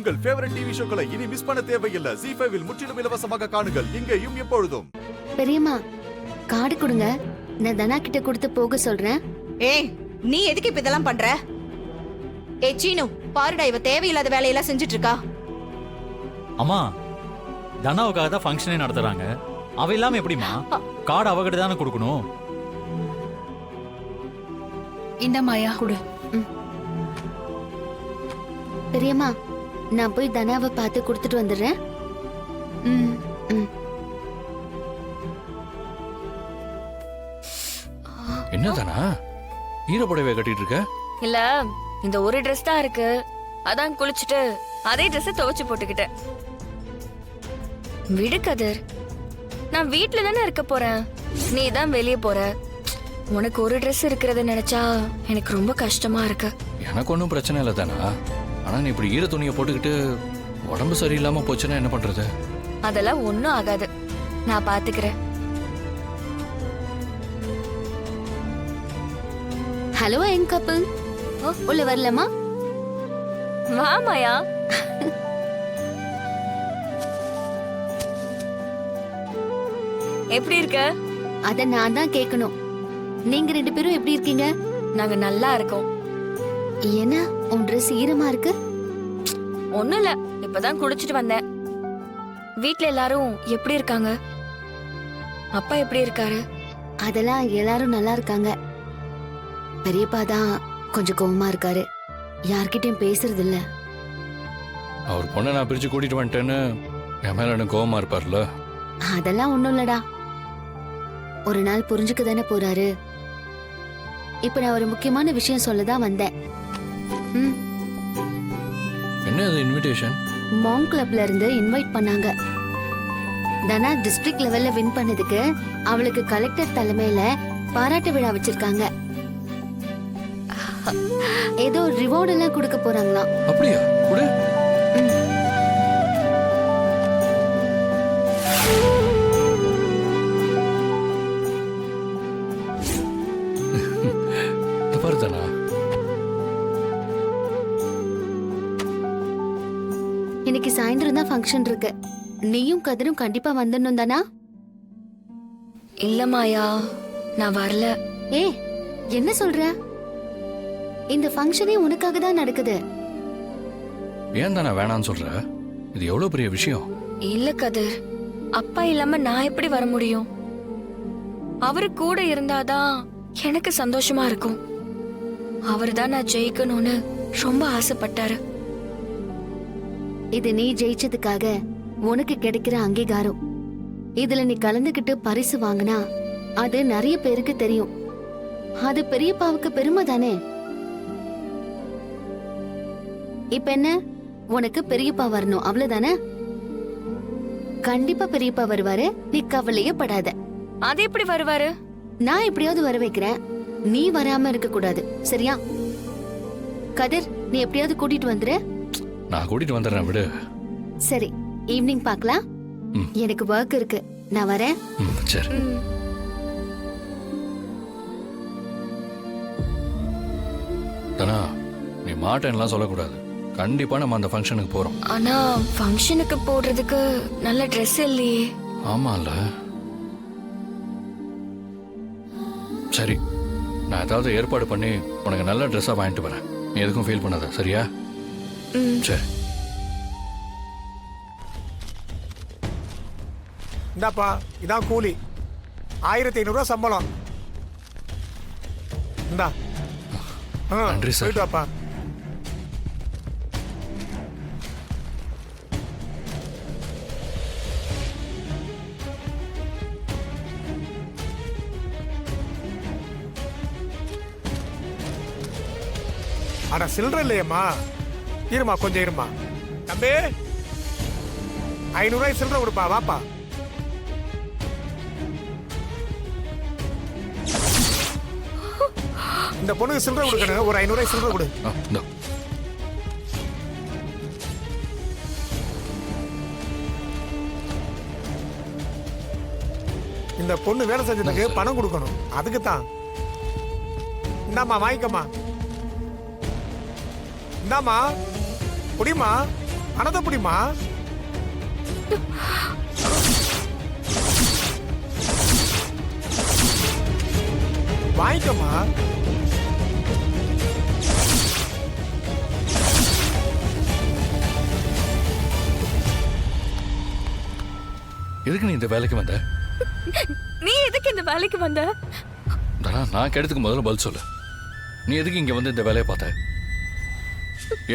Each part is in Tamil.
உங்கள் ஃபேவரட் டிவி ஷோக்களை இனி மிஸ் பண்ண தேவையில்லை. ஜீ5 இல் முற்றிலும் இலவசமாக காணுங்கள். இங்கேயும் எப்பொழுதும். பெரியம்மா கார்டு கொடுங்க, நான் தனா கிட்ட கொடுத்து போக சொல்றேன். ஏய், நீ எதுக்கு இப்ப இதெல்லாம் பண்ற? ஏய் சீனு, பாருடா, இவ தேவையில்லாத வேலையெல்லாம் செஞ்சுட்டு இருக்கா. அம்மா, தனாவுக்காக தான் ஃபங்க்ஷனே நடத்துறாங்க. அவ இல்லாம எப்படிமா? கார்டு அவகிட்ட தானே கொடுக்கணும். இந்த மாயா கொடு. பெரியம்மா, நான் போய் தனாவை பார்த்து கொடுத்துட்டு வந்துடுறேன். ம். என்னதானா ஈரப்புடவை கட்டிட்டு இருக்க? இல்ல, இந்த ஒரு Dress தான் இருக்கு. அதான் குளிச்சுட்டு அதே Dress துவைச்சு போட்டுக்கிட்டேன். விடு கதிர், நான் வீட்ல தானே இருக்க போறேன். நீ தான் வெளியே போற. உனக்கு ஒரு Dress இருக்கிறத நினைச்சா எனக்கு ரொம்ப கஷ்டமா இருக்கு. எனக்கு ஒன்றும் பிரச்சனை இல்லை தானா. ஆனா நீ இப்படி ஈர துணியை போட்டுக்கிட்டு உடம்பு சரியில்லாம போச்சுன்னா என்ன பண்றது? அதெல்லாம் ஒண்ணும் ஆகாது, நான் பாத்துக்கிறேன். ஹலோ என் கப்பல், உள்ள வரலாமா? வா மாயா. எப்படி இருக்க? அத நான் தான் கேட்கணும். நீங்க ரெண்டு பேரும் எப்படி இருக்கீங்க? நாங்க நல்லா இருக்கோம். என்ன உன் Dress ஈரமா இருக்கு? ஒண்ணும் இல்ல, இப்பதான் குளிச்சுட்டு வந்தேன். வீட்ல எல்லாரும் எப்படி இருக்காங்க? அப்பா எப்படி இருக்காரு? அதெல்லாம் எல்லாரும் நல்லா இருக்காங்க. பெரியப்பா தான் கொஞ்சம் கோவமா இருக்காரு, யார்கிட்டயும் பேசுறது இல்ல. அவர் பொண்ணை நான் பிரிச்சு கூட்டிட்டு வந்துட்டேன்னு என் மேல எனக்கு கோவமா இருப்பார்ல. அதெல்லாம் ஒண்ணும் இல்லடா, ஒரு நாள் புரிஞ்சுக்க தானே போறாரு. இப்ப நான் ஒரு முக்கியமான விஷயம் சொல்லதான் வந்தேன். என்ன அது இன்விடேஷன்? மாங் கிளப்ல இருந்து இன்வைட் பண்ணாங்க. தனா டிஸ்ட்ரிக்ட் லெவல்ல வின் பண்ணதுக்கு அவளுக்கு கலெக்டர் தலைமையில பாராட்டு விழா வச்சிருக்காங்க. ஏதோ ரிவார்ட் எல்லாம் கொடுக்க போறாங்களாம். அப்படியா? குடு. பாருதானா, இன்னைக்கு சாயந்தரம் தான் ஃபங்க்ஷன் இருக்கு. நீயும் கதிரும் கண்டிப்பா வந்துடணும் தானா? இல்ல மாயா, நான் வரல. ஏ, என்ன சொல்ற? இந்த ஃபங்க்ஷனே உனக்காக தான் நடக்குது. ஏன் தானே வேணான்னு சொல்ற? இது எவ்வளவு பெரிய விஷயம். இல்ல கதிர், அப்பா இல்லாம நான் எப்படி வர முடியும்? அவரு கூட இருந்தாதான் எனக்கு சந்தோஷமா இருக்கும். அவர்தான் நான் ஜெயிக்கணும்னு ரொம்ப ஆசைப்பட்டாரு. இது நீ ஜெயிச்சதுக்காக உனக்கு கிடைக்கிற அங்கீகாரம். இதுல நீ கலந்துகிட்டு பரிசு வாங்கினா அது நிறைய பேருக்கு தெரியும். அது பெரியப்பாவுக்கு பெருமை தானே. இப்ப என்ன, உனக்கு பெரியப்பா வரணும் அவ்வளவுதானே? கண்டிப்பா பெரியப்பா வருவாரு, நீ கவலையே படாத. அது எப்படி வருவாரு? நான் எப்படியாவது வர வைக்கிறேன், நீ வராம இருக்க கூடாது, சரியா? கதிர், நீ எப்படியாவது கூட்டிட்டு வந்துரு. நான் கூட்டிட்டு வந்துடுறேன், விடு. சரி, ஈவினிங் பார்க்கலாம். எனக்கு ஒர்க் இருக்கு, நான் வரேன். சரி. தனா, நீ மாட்டேன்லாம் சொல்லக்கூடாது. கண்டிப்பா நம்ம அந்த ஃபங்க்ஷனுக்கு போறோம். ஆனா ஃபங்க்ஷனுக்கு போடுறதுக்கு நல்ல Dress இல்லையே. ஆமால. சரி, நான் ஏதாவது ஏற்பாடு பண்ணி உனக்கு நல்ல ட்ரெஸ்ஸா வாங்கிட்டு வரேன். நீ எதுக்கும் ஃபீல் பண்ணாத, சரியா? சரி. இந்தாப்பா, இதான் கூலி. 1500 சம்பளம். இந்தா. நன்றி சார். போயிட்டு வாப்பா. அட சில்லற இல்லையம்மா. இருமா, கொஞ்சம் இருமா. தம்பி, 500 ரூபாய் சில்லற கொடுப்பா, வாப்பா. இந்த பொண்ணுக்கு சில்லற கொடுக்கணும், ஒரு 500 ரூபாய் சில்லற கொடு. இந்த பொண்ணு வேலை செஞ்சதுக்கு பணம் கொடுக்கணும், அதுக்கு தான். இந்தாம்மா, வாங்கிக்கம்மா. இந்தாம்மா, குடிமா. பணத்தை எப்படிமா? வாங்கிக்கம்மா. எதுக்கு நீ இந்த வேலைக்கு வந்த? நீ எதுக்கு இந்த வேலைக்கு வந்த? தனா, நான் கேட்டதுக்கு முதல்ல பதில் சொல்லு. நீ எதுக்கு இங்க வந்து இந்த வேலையை பார்த்த?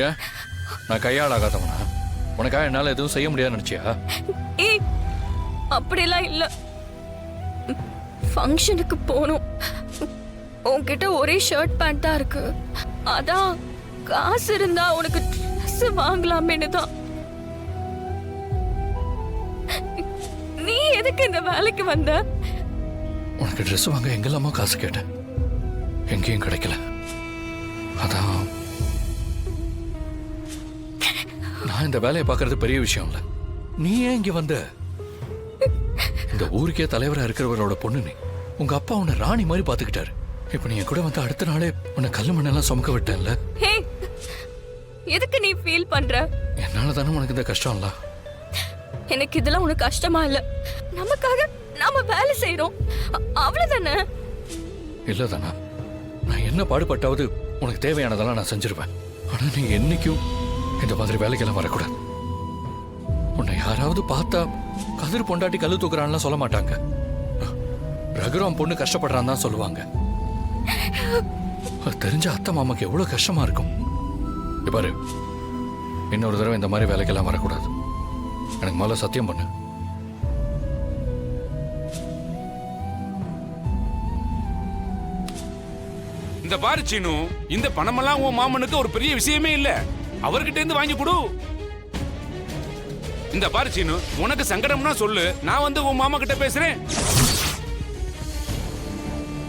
ஏன் நான் கையால் ஆகாதவனா? உனக்காக என்னால எதுவும் செய்ய முடியாதுன்னு நினைச்சியா? ஏய், அப்படியெல்லாம் இல்ல. ஃபங்க்ஷனுக்கு போகணும். உன்கிட்ட ஒரே ஷர்ட் பேண்ட் தான் இருக்கு. அதான் காசு இருந்தா உனக்கு ட்ரெஸ் வாங்கலாமேன்னு தான். நீ எதுக்கு இந்த வேலைக்கு வந்த? உனக்கு ட்ரெஸ் வாங்க எங்கெல்லாமோ காசு கேட்டேன், எங்கேயும் கிடைக்கல. அதான் நான் இந்த வேலையை பார்க்கறது பெரிய விஷயம் இல்ல. நீ ஏன் இங்க வந்த? இந்த ஊருக்கே தலைவரா இருக்கிறவரோட பொண்ணு நீ. உங்க அப்பா உன்னை ராணி மாதிரி பாத்துக்கிட்டாரு. இப்ப நீ என் கூட வந்து அடுத்த நாளே உன்னை கல்லு மண்ணெல்லாம் சுமக்க விட்டேன்ல. ஹே, எதுக்கு நீ ஃபீல் பண்ற? என்னால தானே உனக்கு இந்த கஷ்டம் இல்ல. எனக்கு இதெல்லாம் உனக்கு கஷ்டமா இல்ல. நமக்காக நாம வேலை செய்யறோம், அவ்வளவுதானே. இல்ல தானா, நான் என்ன பாடுபட்டாவது உனக்கு தேவையானதெல்லாம் நான் செஞ்சிருவேன். ஆனா நீ என்னைக்கும் இந்த மாதிரி வேலைக்கெல்லாம் வரக்கூடாது. உன்னை யாராவது பார்த்தா கதிர் பொண்டாட்டி கல்லு தூக்குறான்லாம் சொல்ல மாட்டாங்க. ரகுராம் பொண்ணு கஷ்டப்படுறான்னு தான் சொல்லுவாங்க. அது தெரிஞ்ச அத்தை மாமாக்கு எவ்வளவு கஷ்டமா இருக்கும். பாரு, இன்னொரு தடவை இந்த மாதிரி வேலைக்கெல்லாம் வரக்கூடாது. எனக்கு முதல்ல சத்தியம் பண்ணு. இந்த பாரு சீனு, இந்த பணமெல்லாம் உன் மாமனுக்கு ஒரு பெரிய விஷயமே இல்ல. அவர்கிட்ட இருந்து வாங்கி கொடு. இந்த பாரு சீனு, உனக்கு சங்கடம்னா சொல்லு, நான் வந்து உன் மாமா கிட்ட பேசுறேன்.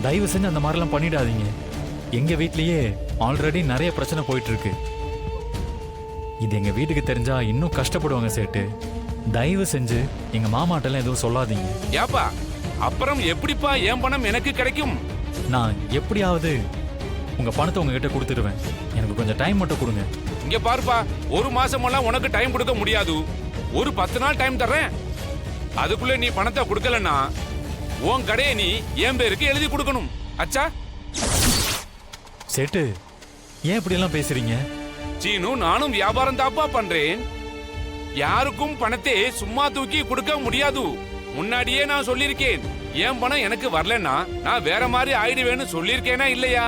தயவு செஞ்சு அந்த மாதிரிலாம் பண்ணிடாதீங்க. எங்க வீட்லயே ஆல்ரெடி நிறைய பிரச்சனை போயிட்டு இருக்கு. இது எங்க வீட்டுக்கு தெரிஞ்சா இன்னும் கஷ்டப்படுவாங்க சேட்டு. தயவு செஞ்சு எங்க மாமாட்டெல்லாம் எதுவும் சொல்லாதீங்க. ஏப்பா, அப்புறம் எப்படிப்பா என் பணம் எனக்கு கிடைக்கும்? நான் எப்படியாவது உங்க பணத்தை உங்ககிட்ட கொடுத்துருவேன். எனக்கு கொஞ்சம் டைம் மட்டும் கொடுங்க. இங்க பாருப்பா, ஒரு மாசமெல்லாம் உனக்கு டைம் கொடுக்க முடியாது. ஒரு 10 நாள் டைம் தர்றேன். அதுக்குள்ள நீ பணத்தை கொடுக்கலன்னா உன் கடையை நீ என் பேருக்கு எழுதி கொடுக்கணும். அச்சா? சேட்டு, ஏன் இப்படி எல்லாம் பேசுறீங்க? சீனு, நானும் வியாபாரம் தாப்பா பண்றேன். யாருக்கும் பணத்தை சும்மா தூக்கி கொடுக்க முடியாது. முன்னாடியே நான் சொல்லியிருக்கேன். என் பணம் எனக்கு வரலன்னா நான் வேற மாதிரி ஆயிடுவேன்னு சொல்லியிருக்கேனா இல்லையா?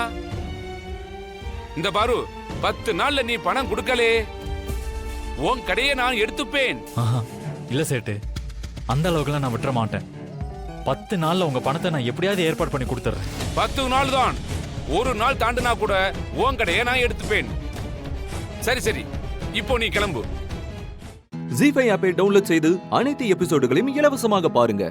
இந்த பாரு, 10 நாள்ல நீ பணம் கொடுக்கலே, உன் கடையை நான் எடுத்துப்பேன். ஆஹா, இல்ல சேட்டு, அந்த அளவுக்குலாம் நான் விட்டுற மாட்டேன். 10 நாள்ல உங்க பணத்தை நான் எப்படியாவது ஏற்பாடு பண்ணி கொடுத்துறேன். 10 நாள் தான். ஒரு நாள் தாண்டினா கூட உன் கடையை நான் எடுத்துப்பேன். சரி சரி, இப்போ நீ கிளம்பு. ஜீ5 ஆப்பை டவுன்லோட் செய்து அனைத்து எபிசோடுகளையும் இலவசமாக பாருங்க.